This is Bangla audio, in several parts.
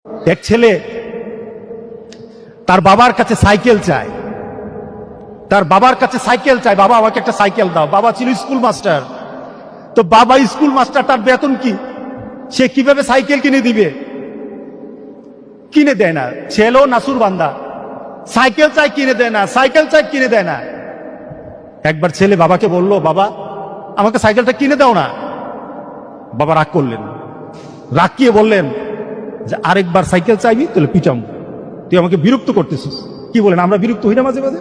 এক ছেলে তার বাবার কাছে সাইকেল চায়, তার বাবার কাছে সাইকেল চায়, বাবা আমাকে একটা সাইকেল দাও। বাবা ছিল স্কুল মাস্টার, তো বাবা স্কুল মাস্টার, তার বেতন কি, সে কিভাবে সাইকেল কিনে দিবে? কিনে দেয় না। ছেলেও নাসুর বান্দা, সাইকেল চাই কিনে দেয় না, সাইকেল চাই কিনে দেয় না। একবার ছেলে বাবাকে বলল, বাবা আমাকে সাইকেলটা কিনে দাও না। বাবা রাগ করলেন, রাগিয়ে বললেন যে আরেকবার সাইকেল চাইবি তাহলে পিটাম, তুই আমাকে বিরক্ত করতেছিস। কি বলেন, আমরা বিরক্ত হই না মাঝে মাঝে?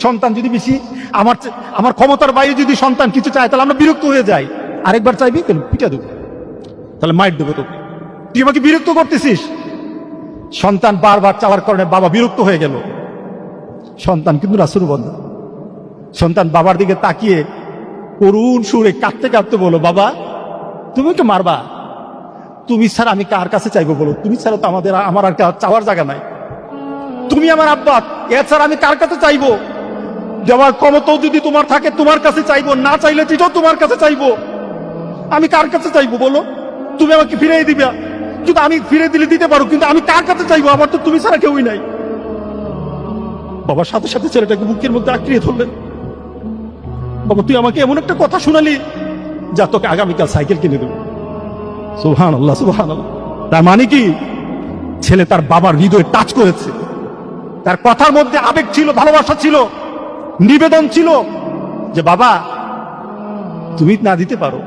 সন্তান যদি বেশি আমার ক্ষমতার বাইরে যদি সন্তান কিছু চায় তাহলে আমরা বিরক্ত হয়ে যাই। আরেকবার চাইবি তাহলে পিটা দেবো, তাহলে মাইর দেবো তোকে, তুই আমাকে বিরক্ত করতেছিস। সন্তান বারবার চাওয়ার কারণে বাবা বিরক্ত হয়ে গেল। সন্তান কিন্তু রাসূল বন্ধা। সন্তান বাবার দিকে তাকিয়ে করুণ সুরে কাঁদতে কাঁদতে বলো, বাবা তুমি তো মারবা, তুমি ছাড়া আমি কার কাছে চাইবো বলো? তুমি ছাড়া তো আমার আর চাওয়ার জায়গা নাই। তুমি আমার আব্বা, এছাড়া আমি কার কাছে চাইবো? দেওয়ার ক্ষমতাও যদি তোমার থাকে তোমার কাছে চাইবো, না চাইলে যেটাও তোমার কাছে চাইবো। আমি কার কাছে চাইবো বলো? তুমি আমাকে ফিরিয়ে দিবে, কিন্তু আমি ফিরে দিলে দিতে পারো, কিন্তু আমি কার কাছে চাইবো? আমার তো তুমি ছাড়া কেউই নাই। বাবার সাথে সাথে ছেলেটাকে বুকের মধ্যে আঁকড়িয়ে ধরলেন। বাবা তুই আমাকে এমন একটা কথা শোনালি, যা তোকে আগামীকাল সাইকেল কিনে দেবো। সুবহানাল্লাহ, সুবহানাল্লাহ। তার মানে কি, ছেলে তার বাবার হৃদয়ে টাচ করেছে। তার কথার মধ্যে আবেগ ছিল, ভালোবাসা ছিল, নিবেদন ছিল যে বাবা তুমি না দিতে পারো,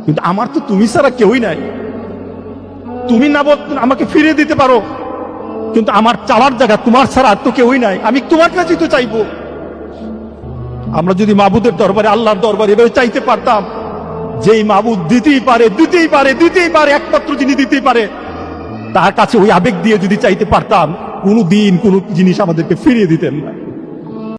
কিন্তু আমার তো তুমি ছাড়া কেউই নাই। তুমি না আমাকে ফিরিয়ে দিতে পারো, কিন্তু আমার চাওয়ার জায়গা তোমার ছাড়া আর তো কেউই নাই, আমি তোমার কাছেই তো চাইবো। আমরা যদি মাবুদের দরবারে, আল্লাহর দরবারে এভাবে চাইতে পারতাম, যেই মাবুদ দিতেই পারে, দিতেই পারে, দিতেই পারে, একমাত্র যিনি দিতেই পারে, তার কাছে ওই আবেগ দিয়ে যদি চাইতে পারতাম, কোনদিন কোন জিনিস আমাদেরকে ফিরিয়ে দিতেন না।